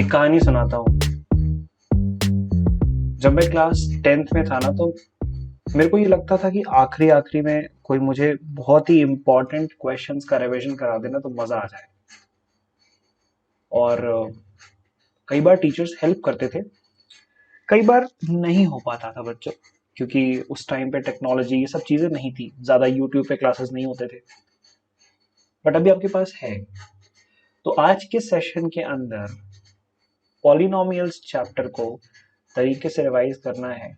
एक कहानी सुनाता हूँ। जब मैं क्लास 10th में था ना, तो मेरे को ये लगता था कि आखिरी आखिरी में कोई मुझे बहुत ही इम्पोर्टेंट क्वेश्चंस का रिवीजन करा देना तो मजा आ जाए। और कई बार टीचर्स हेल्प करते थे, कई बार नहीं हो पाता था बच्चों, क्योंकि उस टाइम पे टेक्नोलॉजी ये सब चीजें नहीं थी, ज्यादा यूट्यूब पे क्लासेस नहीं होते थे। बट अभी आपके पास है। तो आज के सेशन के अंदर पॉलिनोमियल्स चैप्टर को तरीके से रिवाइज करना है,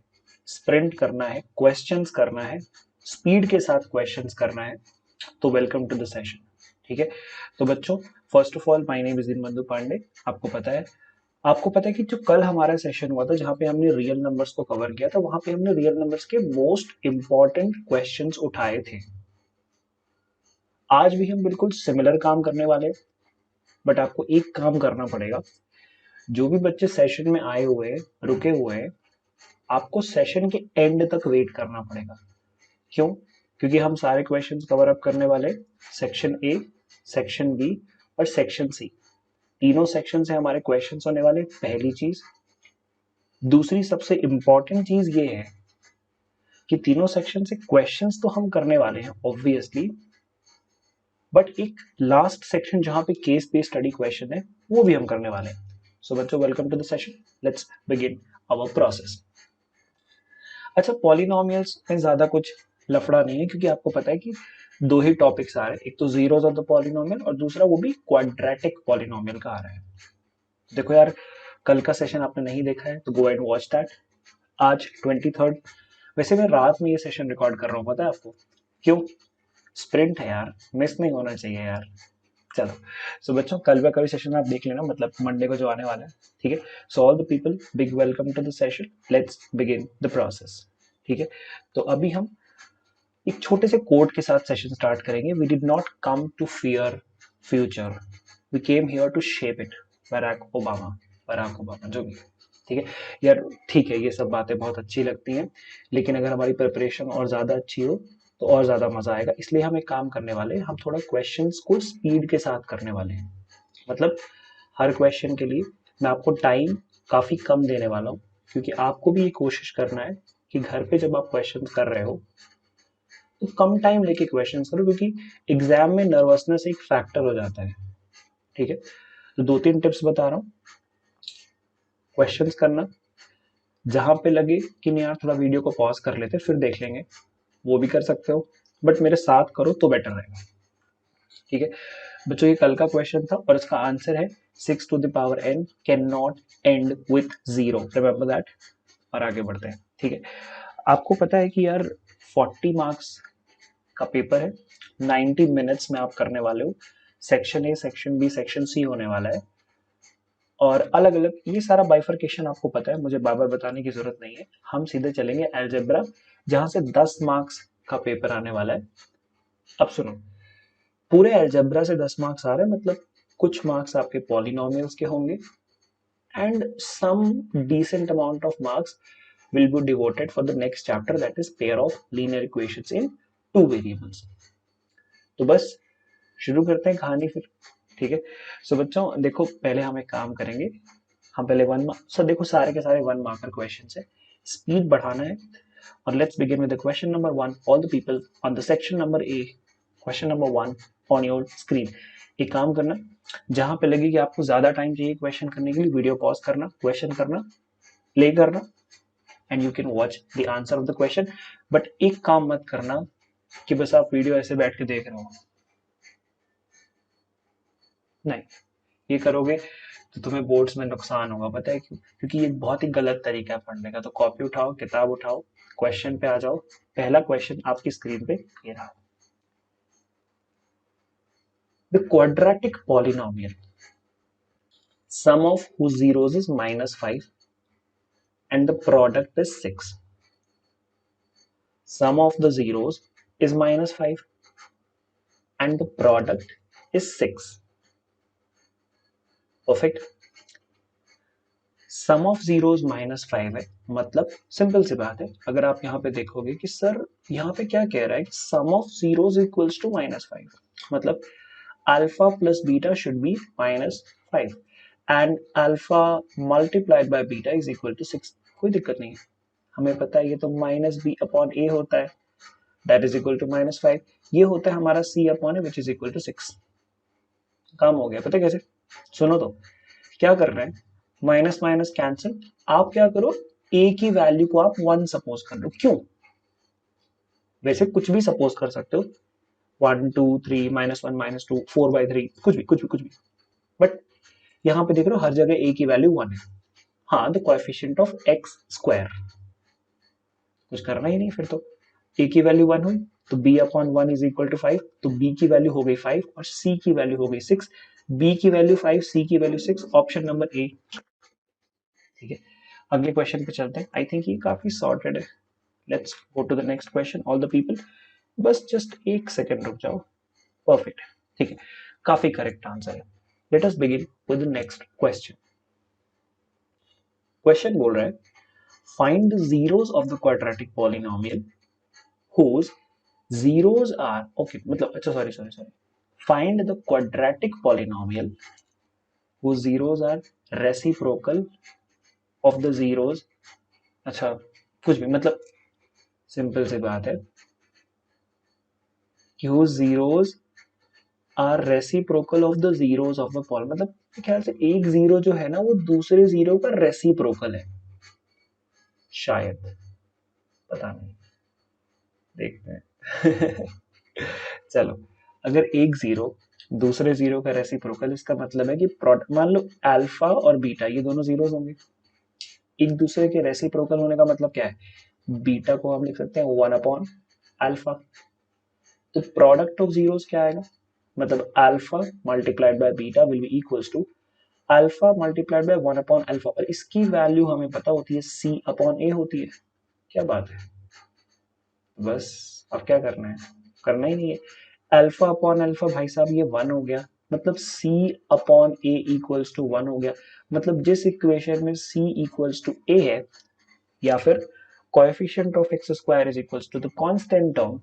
स्प्रिंट करना है, क्वेश्चंस करना है, स्पीड के साथ क्वेश्चंस करना है। तो वेलकम टू द सेशन। ठीक है। तो बच्चों, first of all my name is Deenbandhu Pandey. आपको पता है कि जो कल हमारा सेशन हुआ था, जहां पे हमने रियल नंबर्स को कवर किया था, वहां पे हमने रियल नंबर्स के मोस्ट इंपॉर्टेंट क्वेश्चंस उठाए थे। आज भी हम बिल्कुल सिमिलर काम करने वाले हैं, बट आपको एक काम करना पड़ेगा। जो भी बच्चे सेशन में आए हुए हैं, रुके हुए हैं, आपको सेशन के एंड तक वेट करना पड़ेगा। क्यों? क्योंकि हम सारे क्वेश्चंस कवर अप करने वाले, सेक्शन ए, सेक्शन बी और सेक्शन सी। तीनों सेक्शन से हमारे क्वेश्चंस होने वाले, पहली चीज। दूसरी सबसे इंपॉर्टेंट चीज ये है कि तीनों सेक्शन से क्वेश्चंस तो हम करने वाले हैं ऑब्वियसली, बट एक लास्ट सेक्शन जहां पे केस बेस्ड स्टडी क्वेश्चन है, वो भी हम करने वाले हैं। सो बच्चों, welcome to the session. Let's begin our process. अच्छा, पॉलिनोमियल्स में ज्यादा कुछ लफड़ा नहीं है, क्योंकि आपको पता है कि दो ही टॉपिक्स आ रहे हैं। एक तो जीरोस ऑफ द पॉलिनोमियल और दूसरा वो भी क्वाड्रेटिक पॉलिनोमियल का आ रहा है। देखो यार, कल का सेशन आपने नहीं देखा है तो गो एंड वॉच दैट। आज 23rd, वैसे मैं रात में ये सेशन रिकॉर्ड कर रहा हूँ, पता है आपको क्यों? स्प्रिंट है यार, मिस नहीं होना चाहिए यार। चलो, सो बच्चों, कल का कभी सेशन आप देख लेना, मतलब मंडे को जो आने वाला है। ठीक है। So all the people, big welcome to the session. Let's begin the process. ठीक है। तो अभी हम एक छोटे से कोट के साथ सेशन स्टार्ट करेंगे। We did not come to fear future, we came here to shape it. Barack Obama जो भी है। ठीक है यार। ठीक है, ये सब बातें बहुत अच्छी लगती हैं, लेकिन अगर हमारी प्रिपरेशन और ज्यादा अच्छी हो तो और ज्यादा मजा आएगा। इसलिए हम एक काम करने वाले हैं, हम थोड़ा क्वेश्चंस को स्पीड के साथ करने वाले हैं। मतलब हर क्वेश्चन के लिए मैं आपको टाइम काफी कम देने वाला हूँ, क्योंकि आपको भी ये कोशिश करना है कि घर पे जब आप क्वेश्चन कर रहे हो तो कम टाइम लेके क्वेश्चंस करो, क्योंकि एग्जाम में नर्वसनेस एक फैक्टर हो जाता है। ठीक है। तो दो तीन टिप्स बता रहा हूँ। क्वेश्चंस करना, जहां पे लगे कि नहीं यार थोड़ा वीडियो को पॉज कर लेते फिर देख लेंगे, वो भी कर सकते हो, बट मेरे साथ करो तो बेटर रहेगा। ठीक है बच्चों, ये कल का क्वेश्चन था और इसका आंसर है 6 to the power n can not and with zero. Remember that. और आगे बढ़ते हैं। ठीक है। आपको पता है कि यार 40 मार्क्स का पेपर है, 90 मिनट्स में आप करने वाले हो। Section A, section B, section C होने वाला है, और अलग अलग ये सारा बाइफर्केशन आपको पता है, मुझे बार बार बताने की जरूरत नहीं है। हम सीधे चलेंगे अलजेब्रा, जहां से 10 मार्क्स का पेपर आने वाला है। अब सुनो, पूरे अलजेब्रा से 10 मार्क्स आ रहे हैं, मतलब कुछ मार्क्स आपके पॉलिनोमियल्स के होंगे, and some decent amount of marks will be devoted for the next chapter, that is pair of linear equations in two variables. तो बस शुरू करते हैं कहानी फिर। ठीक है। सो बच्चों देखो, पहले हम एक काम करेंगे। हम पहले वन मार्क, सो देखो सारे के सारे वन मार्कर क्वेश्चन है, स्पीड बढ़ाना है। और let's begin with the question number 1। All the people on the section number A, question number 1 on your screen. एक काम करना, जहां पे लगे कि आपको ज्यादा टाइम चाहिए क्वेश्चन करने के लिए, वीडियो पॉज करना, क्वेश्चन करना, प्ले करना, and you can watch the answer of the question. But एक काम मत करना कि बस आप वीडियो ऐसे बैठ के देख रहे हो, नहीं। ये करोगे तो तुम्हें बोर्ड्स में नुकसान होगा, पता है क्यों? क्योंकि ये बहुत ही गलत तरीका है पढ़ने का। तो कॉपी उठाओ, किताब उठाओ, क्वेश्चन पे आ जाओ। पहला क्वेश्चन आपकी स्क्रीन पे ये रहा। The quadratic polynomial sum of whose zeros is -5 and the product is 6. Sum of the zeros is -5 and the product is 6. Perfect. Sum of zeros -5 है, मतलब सिंपल सी बात है। अगर आप यहाँ पे देखोगे कि सर यहाँ पे क्या कह रहा है कि sum of zeros equals to -5, मतलब alpha plus beta should be -5, and alpha multiplied by beta is equal to 6, कोई दिक्कत नहीं है, हमें पता है ये तो माइनस बी अपॉन ए होता है, दैट इज इक्वल टू -5, ये होता है हमारा C upon A which is equal to 6। काम हो गया, पता है कैसे? सुनो तो, क्या कर रहे हैं, माइनस माइनस कैंसिल, आप क्या करो, ए की वैल्यू को आप 1 सपोज कर लो, क्यों? वैसे कुछ भी सपोज कर सकते हो, 1 2 3 -1 -2 4/3, कुछ भी कुछ भी कुछ भी, बट यहाँ पे देख रहे हो हर जगह ए की वैल्यू 1 है। हाँ, the coefficient of X square, कुछ करना ही नहीं फिर तो, ए की वैल्यू 1 हुई तो b upon 1 is equal to 5, तो b की वैल्यू हो गई 5 और c की वैल्यू हो गई 6, b की वैल्यू 5, c की वैल्यू 6, ऑप्शन नंबर ए। ठीक है, अगले क्वेश्चन पे चलते हैं, आई थिंक ये काफी सॉर्टेड है। Let's go to the next question, all the people बस जस्ट एक सेकेंड रुक जाओ, परफेक्ट, ठीक है, काफी करेक्ट आंसर है। Let us begin with the next question. Question बोल रहा है, find the zeros of the quadratic polynomial whose zeros are, okay, मतलब अच्छा, sorry, find the quadratic polynomial whose zeros are reciprocal of the zeros, अच्छा कुछ भी, मतलब simple सी बात है कि whose zeros are reciprocal of the zeros of the poly, मतलब ख्याल से एक जीरो जो है ना वो दूसरे जीरो का रेसिप्रोकल है, शायद, पता नहीं, देखते हैं चलो, अगर एक जीरो दूसरे जीरो का रेसिप्रोकल, इसका मतलब है कि मान लो अल्फा और बीटा ये दोनों जीरोस होंगे, एक दूसरे के रेसिप्रोकल होने का मतलब क्या है, बीटा को हम लिख सकते हैं 1 अपॉन अल्फा, तो प्रोडक्ट ऑफ जीरोस क्या आएगा, मतलब alpha multiplied by beta will be equals to alpha multiplied by 1 upon alpha, और इसकी वैल्यू हमें पता होती है सी अपॉन ए होती है। क्या बात है, बस अब क्या करना है, करना ही नहीं है, अल्फा अपॉन अल्फा भाई साहब ये 1 हो गया, मतलब c upon A equals to 1 हो गया, मतलब जिस इक्वेशन में c इक्वल्स टू a है, या फिर coefficient of X square is equals to the constant term,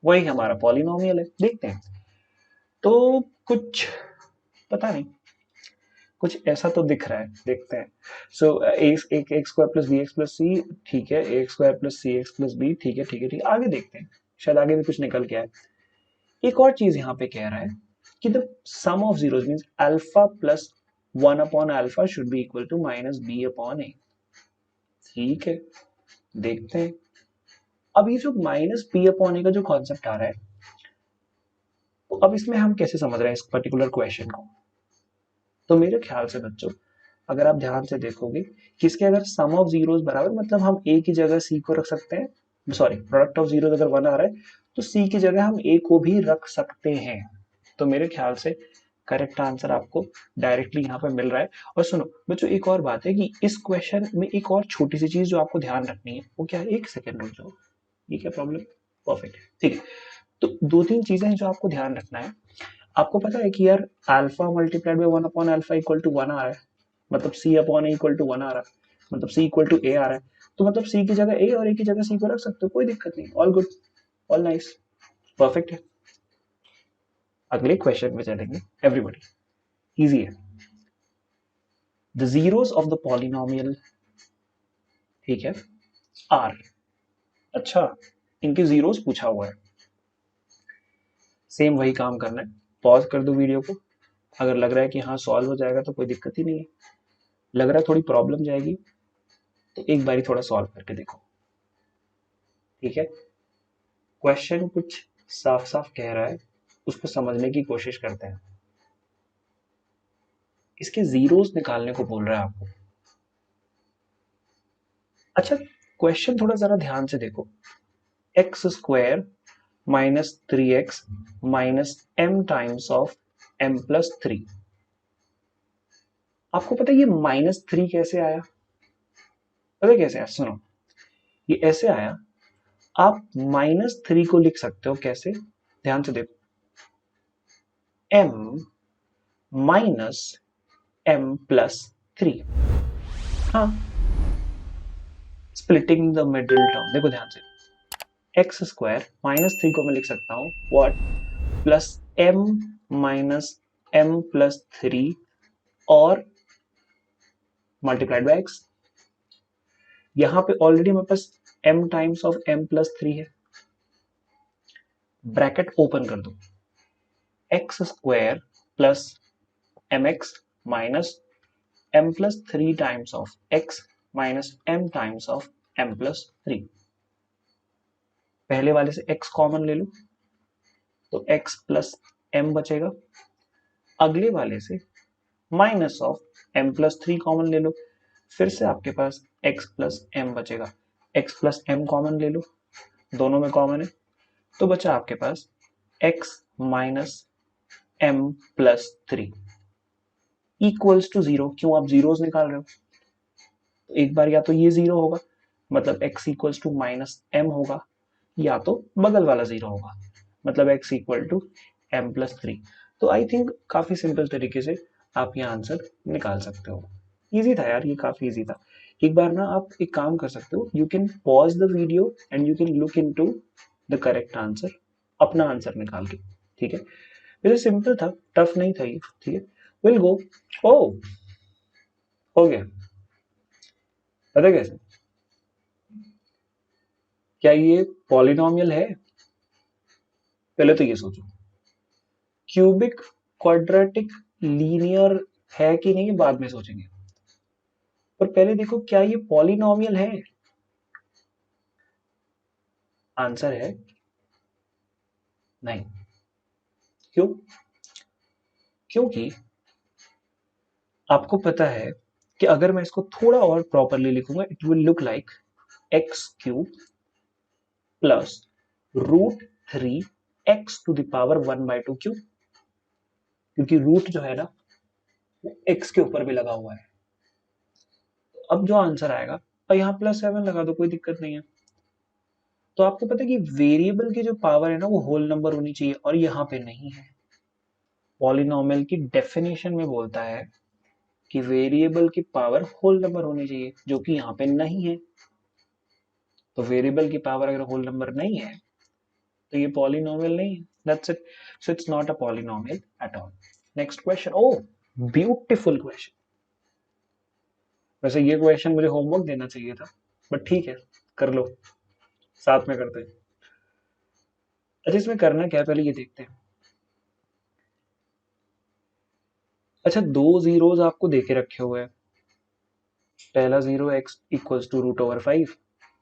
वही हमारा पॉलिनोमियल है। देखते हैं, तो कुछ पता नहीं, कुछ ऐसा तो दिख रहा है, देखते हैं। सो एक X square plus B X plus C, ठीक है, A square plus C X plus B, ठीक है ठीक है ठीक है, आगे देखते हैं, शायद आगे भी कुछ निकल के आए। एक और चीज यहाँ पे कह रहा है कि the sum of zeros means alpha plus 1 upon alpha should be equal to minus B upon A, ठीक है, देखते हैं। अब ये जो माइनस बी अपॉन ए का जो कॉन्सेप्ट आ रहा है, तो अब इसमें हम कैसे समझ रहे हैं इस पर्टिकुलर क्वेश्चन को, तो मेरे ख्याल से बच्चों, अगर आप ध्यान से देखोगे कि इसके अगर सम ऑफ जीरोस बराबर, मतलब हम ए की जगह सी को रख सकते हैं, सॉरी प्रोडक्ट ऑफ जीरोस अगर 1 आ रहा है तो सी की जगह हम ए को भी रख सकते हैं, तो मेरे ख्याल से करेक्ट आंसर आपको डायरेक्टली यहाँ पे मिल रहा है। और सुनो बच्चों, एक और बात है कि इस क्वेश्चन में एक और छोटी सी चीज जो आपको ध्यान रखनी है, वो क्या है, एक सेकेंड रुक जाओ, ये क्या प्रॉब्लम, परफेक्ट, ठीक है, तो 2-3 चीजें हैं जो आपको ध्यान रखना है। आपको पता है कि यार alpha multiplied by 1 upon alpha equal to 1 आ रहा है, मतलब C upon A equal to 1 आ रहा है, मतलब सी इक्वल टू ए आ रहा है, तो मतलब सी की जगह ए और ए की जगह सी को रख सकते हो, कोई दिक्कत नहीं, all good, all nice, perfect है। अगले क्वेश्चन में चलेंगे, एवरीबॉडी, इजी है। The zeros of the polynomial, ठीक है, आर, अच्छा इनके जीरोस पूछा हुआ है, सेम वही काम करना है, पॉज कर दो वीडियो को, अगर लग रहा है कि हाँ सॉल्व हो जाएगा तो कोई दिक्कत ही नहीं है, लग रहा है थोड़ी प्रॉब्लम जाएगी तो एक बारी थोड़ा सॉल्व करके देखो, ठीक है। क्वेश्चन कुछ साफ साफ कह रहा है, उसको समझने की कोशिश करते हैं। इसके जीरोस निकालने को बोल रहा है आपको, अच्छा क्वेश्चन थोड़ा जरा ध्यान से देखो, x square minus 3x minus m times of m plus 3, आपको पता है ये -3 कैसे आया, पता कैसे आया, सुनो, ये ऐसे आया, आप -3 को लिख सकते हो कैसे, ध्यान से देखो, m माइनस m प्लस 3, हाँ, स्प्लिटिंग द मिडिल टर्म, देखो ध्यान से, एक्स स्क्वायर -3 को मैं लिख सकता हूं what, plus m minus m plus 3 और मल्टीप्लाइड बाय एक्स। यहां पे ऑलरेडी हमारे पास m times of m plus 3 है, ब्रैकेट ओपन कर दो, X square plus M X minus m plus 3 times of x minus m times of m plus 3। पहले वाले से x कॉमन ले लो तो x प्लस m बचेगा, अगले वाले से minus of m plus 3 common ले लो, फिर से आपके पास x प्लस m बचेगा, x प्लस m कॉमन ले लो, दोनों में कॉमन है, तो बचा आपके पास x minus m plus 3 equals to 0। क्यों आप जीरोस निकाल रहे हो, तो एक बार या तो ये 0 होगा, मतलब x equals to minus m होगा, या तो बगल वाला 0 होगा, मतलब x equal to m plus 3। तो आई थिंक काफी सिंपल तरीके से आप यहाँ आंसर निकाल सकते हो। इजी था यार, ये काफी इजी था। एक बार ना आप एक काम कर सकते हो, you can pause the video and you can look into the correct answer, अपना आंसर निकाल के, ठीक है। वैसे सिंपल था, टफ नहीं था ये, ठीक है। Will go. ओ हो गया, पता कैसे, क्या ये पॉलिनोमियल है, पहले तो ये सोचो, क्यूबिक, क्वाड्रेटिक, लीनियर है कि नहीं बाद में सोचेंगे, पर पहले देखो क्या ये पॉलिनोमियल है। आंसर है नहीं। क्यों? क्योंकि आपको पता है कि अगर मैं इसको थोड़ा और प्रॉपरली लिखूंगा, it will look like X cube plus root 3 X to the power 1/2 cube, क्योंकि रूट जो है ना वो एक्स के ऊपर भी लगा हुआ है। अब जो आंसर आएगा, और यहाँ +7 लगा दो, कोई दिक्कत नहीं है। तो आपको पता है कि वेरिएबल की जो पावर है ना वो होल नंबर होनी चाहिए, और यहाँ पे नहीं है। पॉलिनोमियल की डेफिनेशन में बोलता है कि वेरिएबल की पावर होल नंबर होनी चाहिए, जो कि यहाँ पे नहीं है। तो वेरिएबल की पावर अगर होल नंबर नहीं है तो ये पॉलिनोमियल नहीं है, that's it. So it's not a polynomial at all. Next question. Oh beautiful question. वैसे ये क्वेश्चन मुझे होमवर्क देना चाहिए था, बट ठीक है, कर लो, साथ में करते हैं। अच्छा इसमें करना क्या है पहले ये देखते हैं। अच्छा दो जीरोस आपको देके रखे हुए हैं, पहला जीरो x इक्वल्स टू √5,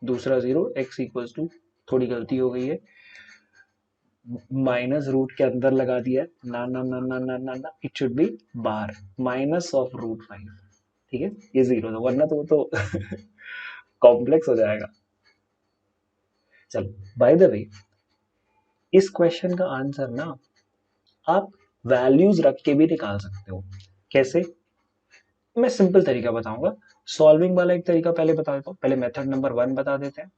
दूसरा जीरो x इक्वल्स टू, थोड़ी गलती हो गई है, माइनस रूट के अंदर लगा दिया ना ना ना ना ना ना ना, इट शुड बी बाहर, माइनस ऑफ √5, ठीक है। ये जीरो था, वरना तो वो तो कॉम्प्लेक्स हो जाएगा। चलो बाय द वे, इस क्वेश्चन का आंसर ना आप वैल्यूज रख के भी निकाल सकते हो। कैसे? मैं सिंपल तरीका बताऊंगा, सॉल्विंग वाला एक तरीका पहले बता देता हूँ। पहले मेथड नंबर 1 बता देते हैं,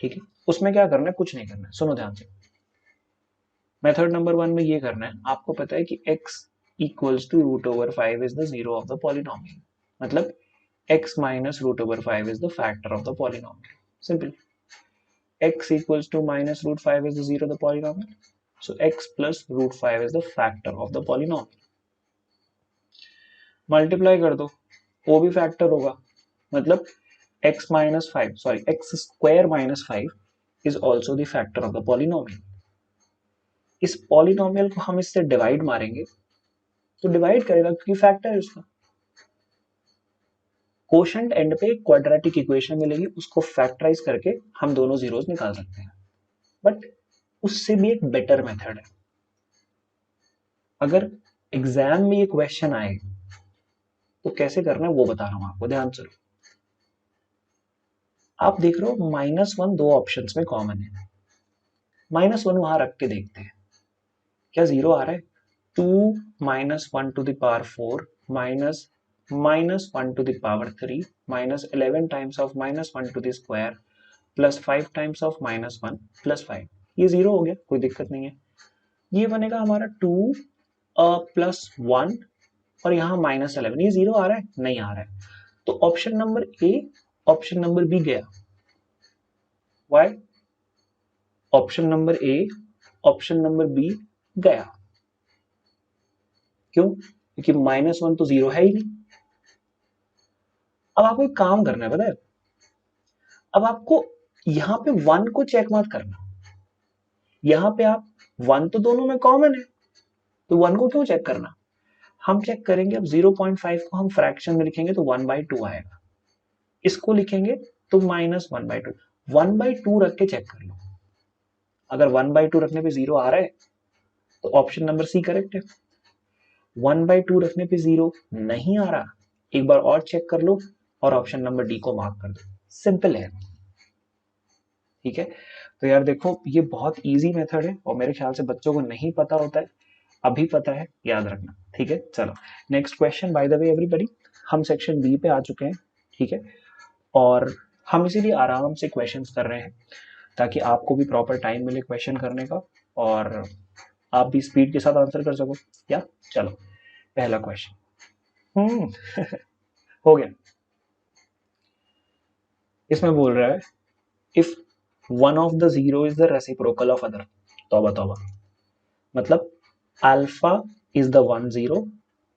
ठीक है। उसमें क्या करना है, कुछ नहीं करना है, सुनो ध्यान से। मेथड नंबर 1 में ये करना है, आपको पता है कि x equals to √5 is the zero of the polynomial, मतलब x minus √5 is the factor of the polynomial. Simple. x equals to minus √5 is the zero of the polynomial. So x plus √5 is the factor of the polynomial. Multiply कर दो, वो भी factor होगा, मतलब x square minus 5 is also the factor of the polynomial. इस polynomial को हम इससे डिवाइड मारेंगे तो डिवाइड करेगा क्योंकि फैक्टर है उसका। कोशेंट एंड पे क्वाड्रेटिक इक्वेशन मिलेगी, उसको फैक्टराइज करके हम दोनों जीरोस निकाल सकते हैं। बट उससे भी एक बेटर मेथड है। अगर एग्जाम में ये क्वेश्चन आए तो कैसे करना है वो बता रहा हूं आपको, ध्यान से। आप देख रहे हो -1 दो ऑप्शंस में कॉमन है, -1 वहां रख के देखते हैं क्या जीरो आ रहा है। 2 -1 to the power 4 minus -1 to the power 3 minus 11 times of -1 to the square plus 5 times of -1 plus 5, ये जीरो हो गया, कोई दिक्कत नहीं है। ये बनेगा हमारा 2 प्लस 1 और यहाँ -11, ये जीरो आ रहा है नहीं आ रहा है, तो option number A, option number B गया। Why? Option number A, option number B गया। क्यों? क्योंकि -1 तो जीरो है ही नहीं। अब आपको एक काम करना है, पता है, अब आपको यहाँ पे 1 को चेक मत करना, यहाँ पे आप 1 तो दोनों में कॉमन है, तो 1 को क्यों चेक करना, हम चेक करेंगे। अब 0.5 को हम फ्रैक्शन में लिखेंगे तो 1/2 आएगा, इसको लिखेंगे तो -1/2, 1/2 रख के चेक कर लो। अगर 1/2 रखने पे 0 आ रहा है तो ऑप्शन नंबर सी करेक्ट है। 1/2 रखने पे 0 नहीं आ रहा, एक बार और चेक कर लो और ऑप्शन नंबर डी को मार्क कर दो, सिंपल है। ठीक है, तो यार देखो ये बहुत इजी मेथड है और मेरे ख्याल से बच्चों को नहीं पता होता है, अभी पता है, याद रखना। ठीक है, चलो next question. By the way everybody, हम सेक्शन बी पे आ चुके हैं। ठीक है, और हम इसीलिए आराम से क्वेश्चंस कर रहे हैं ताकि आपको भी प्रॉपर टाइम मिले क्वेश्चन करने का और आप भी स्पीड के साथ आंसर कर सको। क्या, चलो पहला क्वेश्चन हो गया। इसमें बोल रहा है if one of the zero is the reciprocal of other, तौबा तौबा, मतलब अल्फा इज द 1 0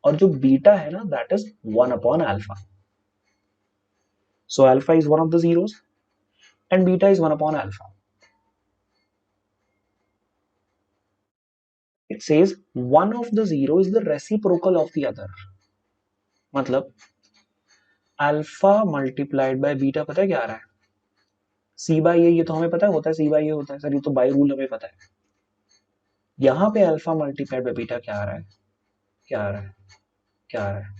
और जो बीटा है ना that is 1 upon alpha. So alpha is one of the zeros and beta is 1 upon alpha. It says one of the zero is the reciprocal of the other. मतलब alpha multiplied by beta, पता है क्या आ रहा है, सी by ए, ये तो हमें पता है होता है सी बाई ए होता है सर, ये तो बाई रूल हमें पता है। यहाँ पे अल्फा मल्टीप्लाइड बाय बीटा क्या आ रहा है, क्या आ रहा है, क्या आ रहा है,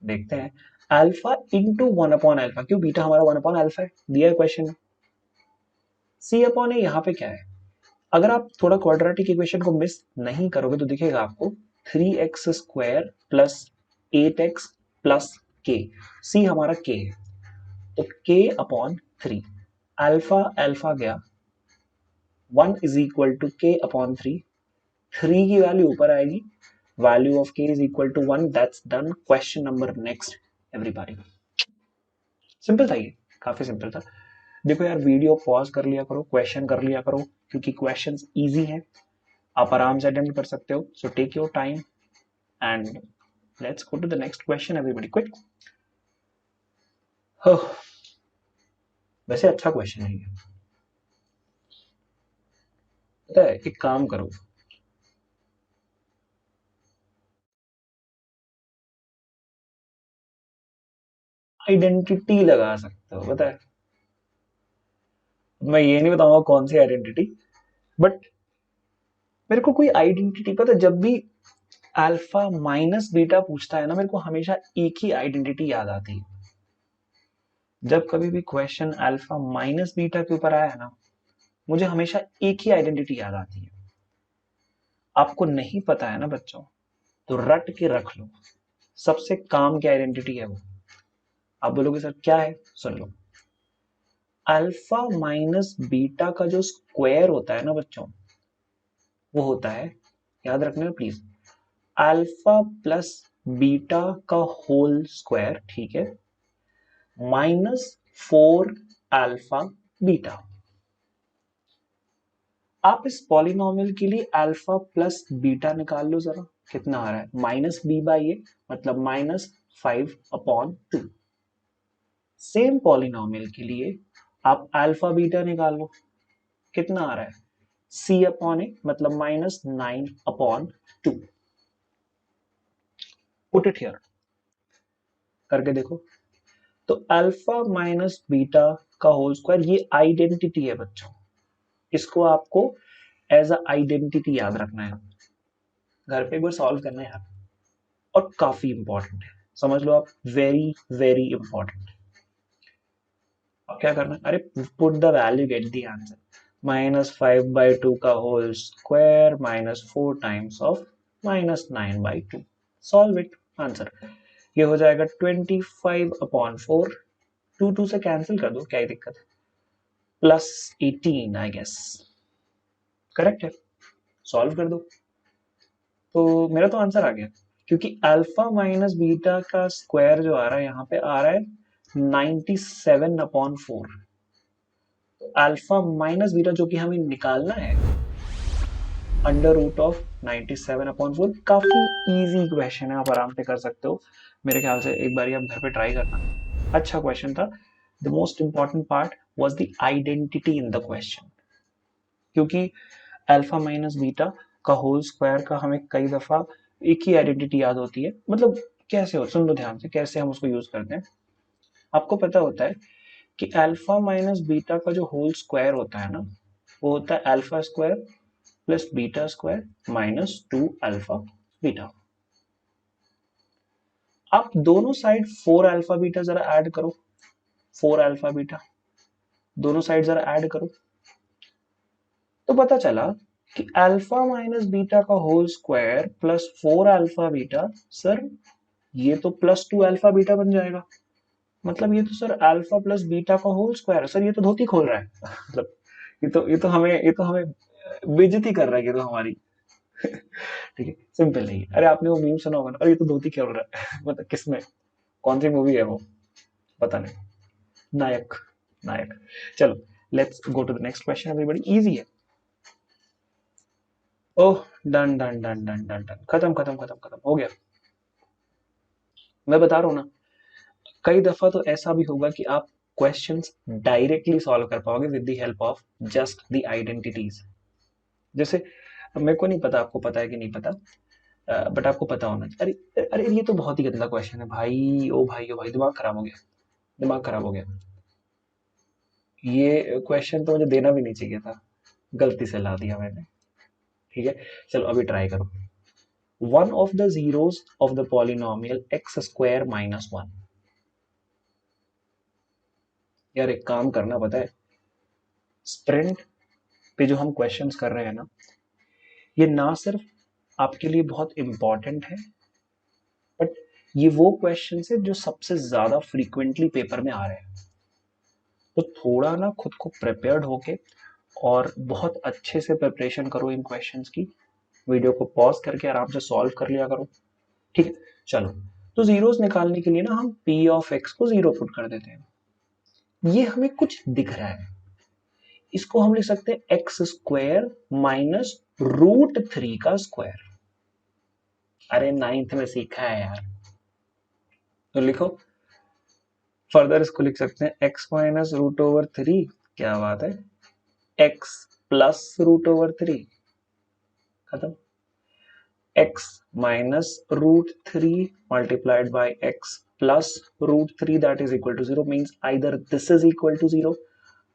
देखते हैं। अल्फा इंटू 1 अपॉन अल्फा, क्यों, बीटा हमारा 1 अपॉन अल्फा है, दिया है क्वेश्चन में। सी अपॉन ए यहाँ पे क्या है, अगर आप थोड़ा क्वाड्रेटिक इक्वेशन को मिस नहीं करोगे तो दिखेगा आपको 3x square plus 8x plus के, सी हमारा के है तो k अपॉन 3, अल्फा अल्फा गया, 1 is equal to k upon 3, 3 की वैल्यू ऊपर आएगी, value of k is equal to 1, that's done. Question number next everybody. Simple था ये, काफी सिंपल था। देखो यार वीडियो पॉज कर लिया करो, क्वेश्चन कर लिया करो, क्योंकि क्वेश्चंस इजी है, आप आराम से अटेम्प्ट कर सकते हो। So take your time and let's go to the next question everybody, quick. वैसे अच्छा क्वेश्चन है ये, पता है, एक काम करो, आइडेंटिटी लगा सकते हो, पता है, मैं ये नहीं बताऊंगा कौन सी आइडेंटिटी, बट मेरे को कोई आइडेंटिटी पता है, जब भी अल्फा माइनस बीटा पूछता है ना, मेरे को हमेशा एक ही आइडेंटिटी याद आती है। जब कभी भी क्वेश्चन अल्फा माइनस बीटा के ऊपर आया है ना, मुझे हमेशा एक ही आइडेंटिटी याद आती है। आपको नहीं पता है ना बच्चों, तो रट के रख लो, सबसे काम की आइडेंटिटी है वो। आप बोलोगे सर क्या है, सुन लो, अल्फा माइनस बीटा का जो स्क्वायर होता है ना बच्चों, वो होता है, याद रखना प्लीज, अल्फा प्लस बीटा का होल स्क्वायर, ठीक है, -4 अल्फा बीटा। आप इस पॉलिनोमियल के लिए अल्फा प्लस बीटा निकाल लो जरा, कितना आ रहा है, -b/a, मतलब -5/2। सेम पॉलिनोमियल के लिए आप अल्फा बीटा निकाल लो, कितना आ रहा है, c/a, मतलब -9/2। पुट इट हियर, करके देखो। तो अल्फा माइनस बीटा का होल स्क्वायर, ये आइडेंटिटी है बच्चों, इसको आपको एज अ आइडेंटिटी याद रखना है, घर पे एक बार सॉल्व करना है यार, और काफी इंपॉर्टेंट है, समझ लो आप, वेरी वेरी इंपॉर्टेंट। अब क्या करना है, अरे put the value, get the answer, -5/2 का whole square -4 times of -9/2, solve it, answer ये हो जाएगा 25/4, 2 से कैंसिल कर दो, क्या ही दिक्कत है, +18 आई गेस, करेक्ट है, सॉल्व कर दो। तो मेरा तो आंसर आ गया, क्योंकि अल्फा माइनस बीटा का स्क्वायर जो आ रहा है यहाँ पे आ रहा है 97/4, तो अल्फा माइनस बीटा जो कि हमें निकालना है √97/4, काफी इजी क्वेश्चन है, आप आराम से कर सकते हो, मेरे ख्याल से एक बार आप घर पे ट्राई करना। अच्छा क्वेश्चन था। The most important part was the identity in the question, क्योंकि अल्फा माइनस बीटा का होल स्क्वायर का हमें कई दफा एक ही आइडेंटिटी याद होती है। मतलब कैसे हो, सुन लो ध्यान से कैसे हम उसको यूज करते हैं। आपको पता होता है कि अल्फा माइनस बीटा का जो होल स्क्वायर होता है ना, वो होता है alpha square plus beta square minus 2 alpha beta. आप दोनों साइड 4 अल्फा बीटा जरा ऐड करो, 4 अल्फा बीटा दोनों साइड जरा ऐड करो, तो पता चला कि अल्फा माइनस बीटा का whole square plus 4 alpha beta, sir ये तो प्लस 2 अल्फा बीटा बन जाएगा। मतलब ये तो सर अल्फा प्लस बीटा का होल स्क्वायर है, सर ये तो धोती खोल रहा है। मतलब ये तो हमें बेइज्जती कर रहा है ये तो हमारी। ठीक है, सिंपल नहीं है। अरे आपने वो मीम सुना होगा ना, अरे ये तो धोती खोल रहा है। मतलब किसमें, कौन सी मूवी है वो, पता नहीं। नायक, नायक। चलो let's go to the next question everybody, easy है। Oh, done done done done done done, खत्म खत्म खत्म खत्म हो गया। मैं बता रहा हूँ ना, कई दफा तो ऐसा भी होगा कि आप क्वेश्चंस डायरेक्टली सॉल्व कर पाओगे with the help of just the identities. जैसे मेरे को नहीं पता आपको पता है कि नहीं पता, बट आपको पता होना चाहिए। अरे अरे ये तो बहुत ही गंदा क्वेश्चन है भाई, ओ भाई ओ भाई, दिमाग खराब हो गया, दिमाग खराब हो गया। ये क्वेश्चन तो मुझे देना भी नहीं चाहिए था, गलती से ला दिया मैंने। ठीक है, चलो अभी ट्राई करो। One of the zeros of the polynomial x square minus one. यार एक काम करना, पता है, स्प्रिंट पे जो हम क्वेश्चंस कर रहे हैं ना, ये ना सिर्फ आपके लिए बहुत इंपॉर्टेंट है, बट ये वो क्वेश्चन है जो सबसे ज्यादा फ्रीक्वेंटली पेपर में आ रहे हैं। तो थोड़ा ना खुद को प्रिपेयर्ड होके और बहुत अच्छे से प्रिपरेशन करो इन क्वेश्चंस की। वीडियो को पॉज करके आराम से सॉल्व कर लिया करो। ठीक है, चलो। तो जीरोस निकालने के लिए ना हम पी ऑफ एक्स को जीरो पुट कर देते हैं। ये हमें कुछ दिख रहा है, इसको हम लिख सकते हैं एक्स स्क्वायर माइनस √3 का स्क्वायर। अरे नाइन्थ में सीखा है यार। तो लिखो, फर्दर इसको लिख सकते हैं एक्स माइनस √3। क्या बात है, एक्स प्लस √3, खत्म। X minus √3 multiplied by x plus √3 that is equal to zero, means either this is equal to zero.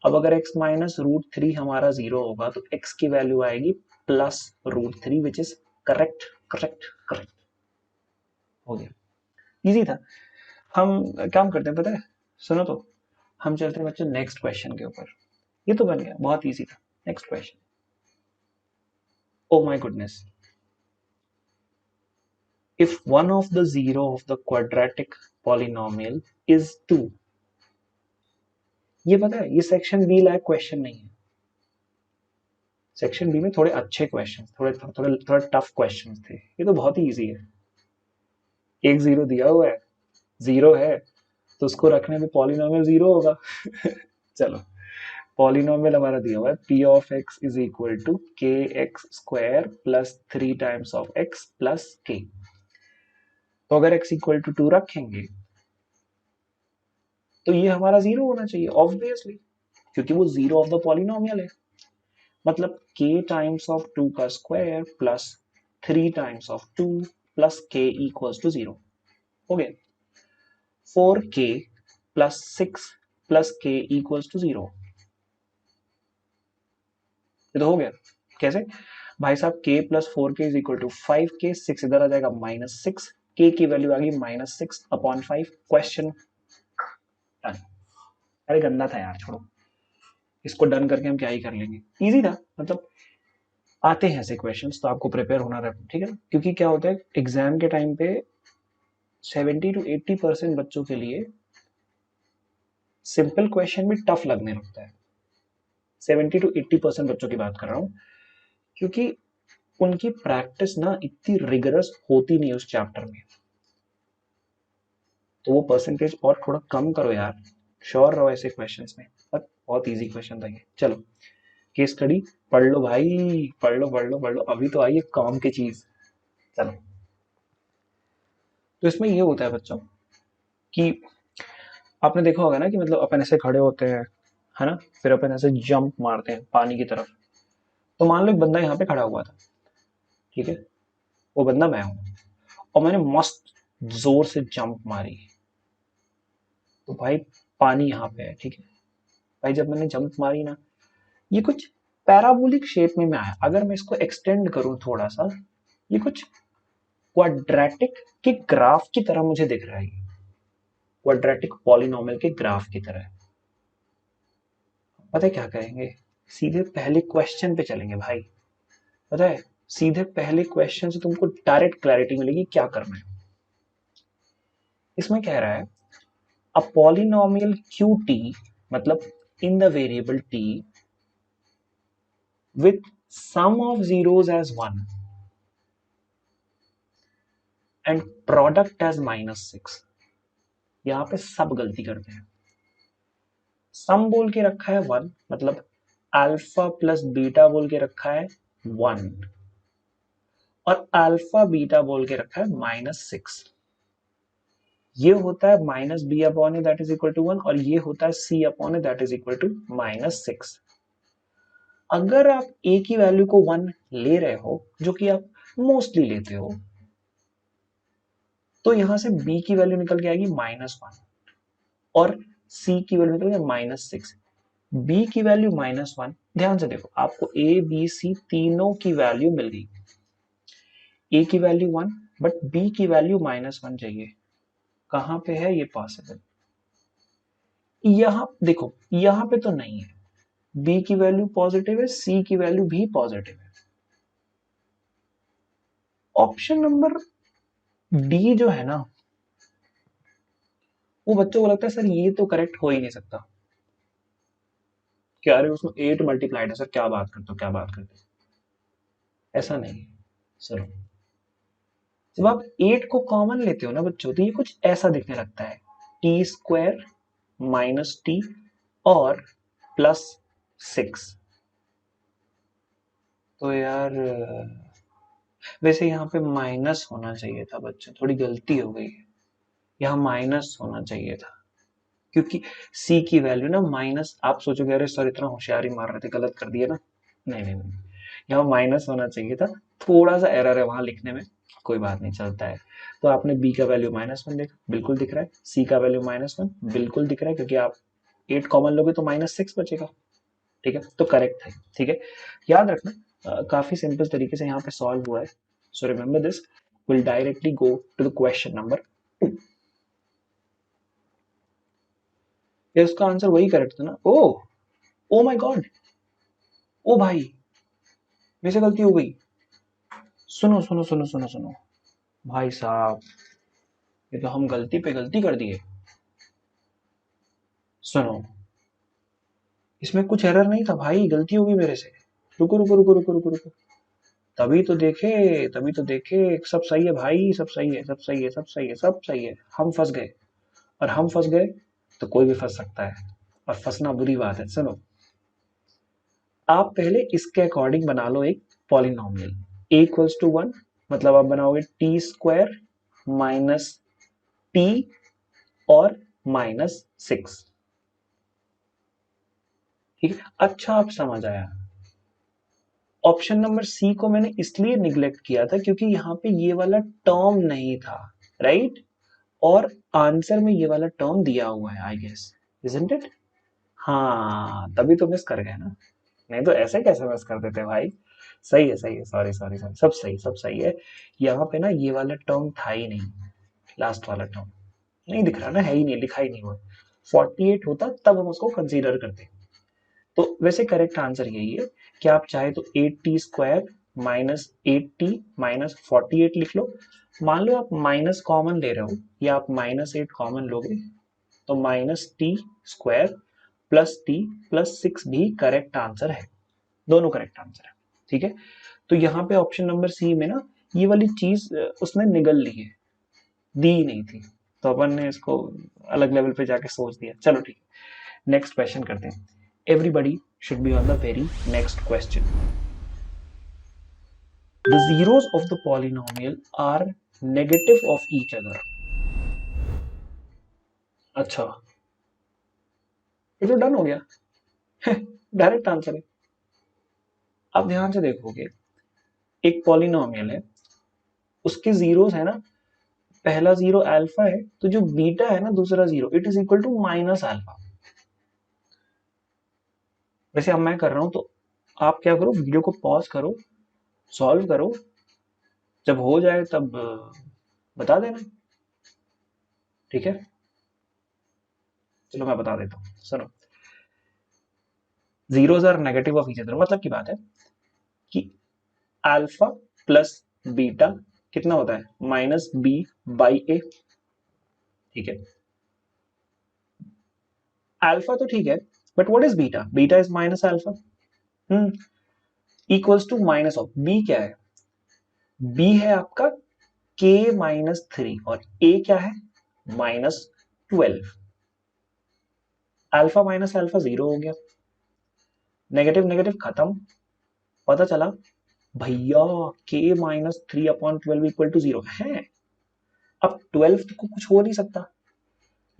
अब अगर x माइनस √3 हमारा जीरो होगा तो x की वैल्यू आएगी plus √3 which is correct correct correct. हो गया, इजी था। हम काम करते हैं पता है, सुनो तो, हम चलते हैं बच्चों नेक्स्ट क्वेश्चन के ऊपर। ये तो बन गया, बहुत इजी था। Next question, oh my goodness, if one of the zero of the quadratic polynomial is 2। ये पता है, ये सेक्शन बी लायक क्वेश्चन नहीं है। सेक्शन बी में थोड़े अच्छे क्वेश्चन, थोड़े थोड़े थोड़े टफ क्वेश्चन थे, ये तो बहुत ही इजी है। एक जीरो दिया हुआ है, जीरो है, तो उसको रखने में पॉलिनोमियल जीरो होगा। चलो, पॉलिनोमियल हमारा दिया हुआ है P of X is equal to K X square plus 3 times of X plus K. तो अगर एक्स इक्वल टू 2 रखेंगे तो ये हमारा जीरो होना चाहिए ऑब्वियसली, क्योंकि वो जीरो ऑफ द पॉलिनोमियल है। मतलब k टाइम्स ऑफ 2 का square plus 3 times of 2 plus k equals to zero. हो गया, 4k plus 6 plus k equals to zero. ये तो हो गया। कैसे भाई साहब, k plus 4k is equal to 5k, 6 इधर आ जाएगा -6, k की वैल्यू आ गई -6/5। Question done. अरे गंदा था यार, छोड़ो इसको, डन करके हम क्या ही कर लेंगे, इजी था। मतलब आते हैं ऐसे क्वेश्चंस तो आपको प्रिपेयर होना रहता है, ठीक है ना। क्योंकि क्या होता है एग्जाम के टाइम पे 70 to 80% बच्चों के लिए सिंपल क्वेश्चन भी टफ लगने लगता है। 70 to 80% बच्चों की बात कर रहा हूँ, क्योंकि उनकी प्रैक्टिस ना इतनी रिगरस होती नहीं उस चैप्टर में। तो वो परसेंटेज और थोड़ा कम करो यार, श्योर रहो ऐसे क्वेश्चंस में। बट बहुत इजी क्वेश्चन था ये। चलो केस स्टडी पढ़ लो भाई, पढ़ लो पढ़ लो पढ़ लो, अभी तो आई है काम की चीज। चलो, तो इसमें ये होता है बच्चों कि आपने देखा होगा ना कि मतलब अपन ऐसे खड़े होते हैं, है ना, फिर अपन ऐसे जंप मारते हैं पानी की तरफ। तो मान लो एक बंदा यहाँ पे खड़ा हुआ था, ठीक है, वो बंदा मैं हूँ, और मैंने मस्त जोर से जंप मारी, तो भाई पानी यहाँ पे है, ठीक है। भाई जब मैंने जंप मारी ना, ये कुछ पैराबोलिक शेप में आया। अगर मैं इसको एक्सटेंड करूं थोड़ा सा, ये कुछ क्वाड्रेटिक के ग्राफ की तरह मुझे दिख रहा है, क्वाड्रेटिक पॉलिनोमियल के ग्राफ की तरह। पता है क्या करेंगे, सीधे पहले क्वेश्चन पे चलेंगे भाई। पता है, सीधे पहले क्वेश्चन से तुमको डायरेक्ट क्लैरिटी मिलेगी क्या करना है। इसमें कह रहा है अ पॉलिनोमियल क्यू टी, मतलब in the variable T with sum of zeros as 1 and product as -6। यहां पे सब गलती करते हैं। सम बोल के रखा है 1, मतलब अल्फा प्लस बीटा बोल के रखा है 1, और अल्फा बीटा बोल के रखा है -6। ये होता है minus B upon A that is equal to 1, और ये होता है C upon A that is equal to -6। अगर आप ए की वैल्यू को 1 ले रहे हो, जो कि आप मोस्टली लेते हो, तो यहां से b की वैल्यू निकल के आएगी -1, और c की वैल्यू निकल गई -6। b की वैल्यू -1, ध्यान से देखो, आपको a b c तीनों की वैल्यू मिल गई। a की वैल्यू 1, बट b की वैल्यू -1 चाहिए। कहां पे है ये पॉसिबल? यहां देखो, यहां पे तो नहीं है। b की वैल्यू पॉजिटिव है, c की वैल्यू भी पॉजिटिव है। ऑप्शन नंबर डी जो है ना, वो बच्चों को लगता है सर ये तो करेक्ट हो ही नहीं सकता। क्या, अरे उसमें 8 मल्टीप्लाइड है सर, क्या बात करते हो, क्या बात करते हो। ऐसा नहीं सर, जब आप 8 को कॉमन लेते हो ना बच्चों, तो ये कुछ ऐसा दिखने लगता है, टी स्क्वायर माइनस टी और प्लस 6। तो यार वैसे यहाँ पे माइनस होना चाहिए था बच्चों, थोड़ी गलती हो गई है, यहाँ माइनस होना चाहिए था, क्योंकि सी की वैल्यू ना माइनस, आप सोचोगे अरे सर इतना होशियारी मार रहे थे, गलत कर दिया ना। नहीं नहीं नहीं, यहाँ माइनस होना चाहिए था। थोड़ा सा एरर है वहां लिखने में, कोई बात नहीं, चलता है। तो आपने बी का वैल्यू -1 देखा, बिल्कुल दिख रहा है, सी का वैल्यू -1 बिल्कुल दिख रहा है, क्योंकि आप 8 कॉमन लोगे तो -6 बचेगा। ठीक है, तो करेक्ट है। ठीक है, याद रखना, काफी सिंपल तरीके से यहाँ पे सॉल्व हुआ है। So remember this, will directly go to the question number 2। ये उसका आंसर वही करेक्ट था ना। ओ, ओ माय गॉड, ओ भाई, मेरे से गलती हो गई। सुनो सुनो सुनो सुनो सुनो, भाई साहब, ये तो हम गलती पे गलती कर दिए। सुनो, इसमें कुछ एरर नहीं था भाई, गलती होगी मेरे से। रुको रुको रुको रुको रुको रुको, तभी तो देखे, तभी तो देखे, सब सही है भाई, सब सही है, सब सही है, सब सही है, सब सही है। हम फंस गए, और हम फंस गए तो कोई भी फंस सकता है, और फंसना बुरी बात है। सुनो, आप पहले इसके अकॉर्डिंग बना लो एक पॉलिनोमियल, ए इक्वल्स टू 1, मतलब आप बनाओगे टी स्क्वायर माइनस टी और -6। ठीक है, अच्छा आप समझ आया। ऑप्शन नंबर सी को मैंने इसलिए निग्लेक्ट किया था क्योंकि यहाँ पे ये वाला टर्म नहीं था, राइट, और आंसर में ये वाला टर्म दिया हुआ है, आई गेस, इजंट इट? हाँ, तभी तो मिस कर गए ना, नहीं तो ऐसे कैसे मिस कर देते भाई। सही है, सही है, सॉरी सॉरी सॉरी, सब सही, सब सही है। यहाँ पे ना ये वाला टर्म था ही नहीं, लास्ट वाला टर्म नहीं दिख रहा ना, है ही नहीं, लिखा ही नहीं हुआ। 48 होता तब हम उसको कंसीडर करते। तो वैसे करेक्ट आंसर यही है कि आप चाहे तो 8t² -8t -48 लिख लो। मान लो आप माइनस कॉमन ले रहे हो, या आप -8 कॉमन लोगे, तो -t² +t+6 भी करेक्ट आंसर है, दोनों करेक्ट आंसर है। ठीक है, तो यहाँ पे ऑप्शन नंबर सी में ना ये वाली चीज उसने निगल ली है, दी नहीं थी, तो अपन ने इसको अलग लेवल पे जाके सोच दिया। चलो ठीक है, नेक्स्ट क्वेश्चन करते हैं। Everybody should be on the very next question. The zeros of the polynomial are negative of each other। अच्छा, ये तो डन हो गया, डायरेक्ट आंसर है। अब ध्यान से देखोगे, एक पॉलिनोमियल है, उसके जीरोस है ना, पहला जीरो अल्फा है, तो जो बीटा है ना दूसरा zero, it is equal to minus alpha. वैसे अब मैं कर रहा हूं, तो आप क्या करो, वीडियो को पॉज करो, सॉल्व करो, जब हो जाए तब बता देना, ठीक है। चलो मैं बता देता हूँ, सुनो। Zeros are negative of each other, मतलब की बात है कि अल्फा प्लस बीटा कितना होता है, माइनस बी बाई ए, ठीक है। अल्फा तो ठीक है, but what is beta, beta is minus alpha, equals to minus of b, क्या है, बी है आपका के माइनस 3 और ए क्या है, -12। अल्फा माइनस अल्फा जीरो हो गया, नेगेटिव नेगेटिव खत्म, पता चला भैया के -3/12 इक्वल टू जीरो है। अब 12 को कुछ हो नहीं सकता,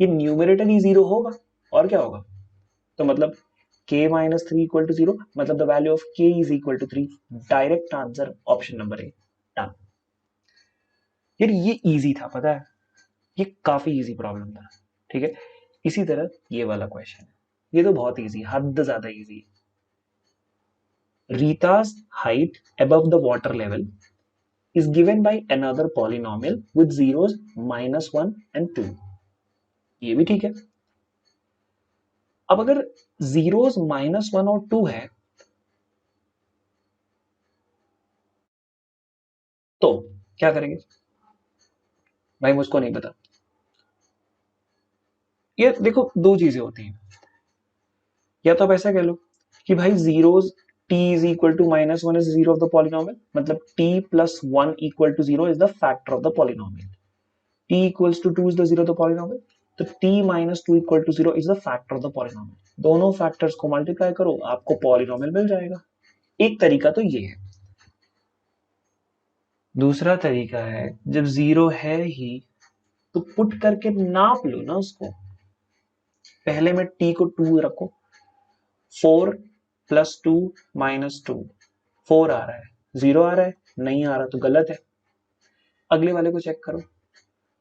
ये न्यूमरेटर ही जीरो होगा, और क्या होगा, तो मतलब k -3 इक्वल टू जीरो, मतलब the value of k is equal to 3। Direct answer option number A, done. यार ये इजी था, पता है, ये काफी इजी प्रॉब्लम था, ठीक है। इसी तरह ये वाला क्वेश्चन है, ये तो बहुत इजी, हद ज्यादा easy. रीता's height above the water level is given by another polynomial with zeros -1 and 2। ये भी ठीक है। अब अगर जीरोस -1 और 2 है, तो क्या करेंगे भाई, मुझको नहीं पता। ये देखो दो चीजें होती हैं, या तो आप ऐसा कह लो कि भाई zeros t is equal to -1 is zero of the polynomial, मतलब t प्लस 1 equal to zero is the factor of the polynomial, t equals to 2 is the zero of the polynomial, तो t -2 equal to zero is the factor of the polynomial. दोनों factors को multiply करो, आपको polynomial मिल जाएगा। एक तरीका तो ये है। दूसरा तरीका है, जब जीरो है ही तो पुट करके नाप लो ना उसको। पहले में t को 2 रखो, 4 प्लस 2 -2, 4 आ रहा है, 0 आ रहा है, नहीं आ रहा तो गलत है। अगले वाले को चेक करो,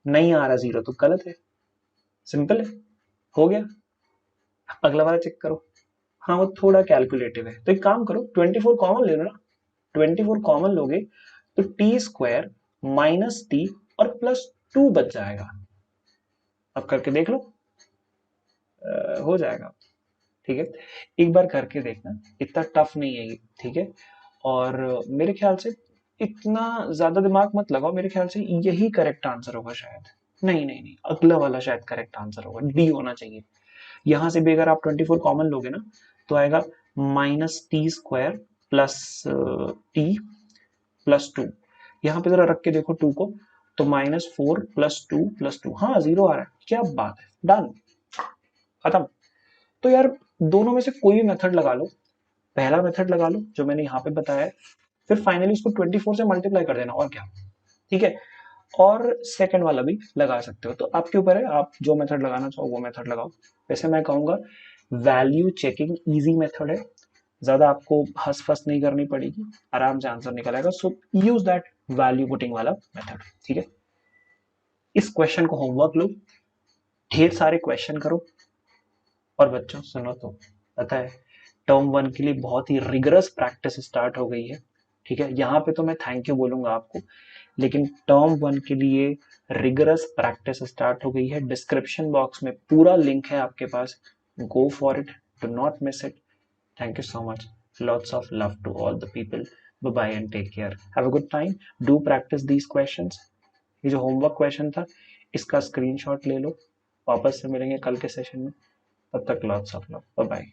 नहीं आ रहा 0 तो गलत है, सिंपल है, हो गया। अगला वाला चेक करो, हाँ वो थोड़ा कैलकुलेटिव है, तो एक काम करो 24 कॉमन ले लो ना, 24 कॉमन लोगे तो t² माइनस टी और प्लस 2 बच जाएगा। अब करके देख लो, हो जाएगा, ठीक है। एक बार करके देखना, इतना टफ नहीं है ये, ठीक है। और मेरे ख्याल से इतना ज्यादा दिमाग मत लगाओ, मेरे ख्याल से यही करेक्ट आंसर होगा शायद। नहीं नहीं नहीं, अगला वाला शायद करेक्ट आंसर होगा, डी होना चाहिए। यहां से भी अगर आप 24 कॉमन लोगे ना, तो आएगा -t² प्लस टी प्लस 2। यहाँ पे जरा रख के देखो 2 को, तो -4 प्लस 2 प्लस 2, हाँ 0 आ रहा है, क्या बात है, डन, खत्म। तो यार दोनों में से कोई भी मेथड लगा लो, पहला मेथड लगा लो जो मैंने यहाँ पे बताया है, फिर फाइनली उसको 24 से मल्टीप्लाई कर देना, और क्या, ठीक है। और सेकंड वाला भी लगा सकते हो, तो आपके ऊपर है, आप जो मेथड लगाना चाहो वो मेथड लगाओ। वैसे मैं कहूंगा वैल्यू चेकिंग इजी मेथड है, ज्यादा आपको हंस फस नहीं करनी पड़ेगी, आराम से आंसर निकल आएगा। सो यूज दैट वैल्यू पुटिंग वाला मेथड, ठीक है। इस क्वेश्चन को होमवर्क लो, ढेर सारे क्वेश्चन करो। और बच्चों सुनो, तो पता है टर्म 1 के लिए बहुत ही रिगरस प्रैक्टिस स्टार्ट हो गई है, ठीक है। यहाँ पे तो मैं थैंक यू बोलूंगा आपको, लेकिन टर्म 1 के लिए रिगरस प्रैक्टिस स्टार्ट हो गई है। डिस्क्रिप्शन बॉक्स में पूरा लिंक है आपके पास, go for it, do not miss it. Thank you so much, lots of love to all the people, bye bye and take care, have a good time, do practice these questions. ये जो homework question था इसका screenshot ले लो, वापस से मिलेंगे कल के सेशन में, तब तक lots of love, bye bye.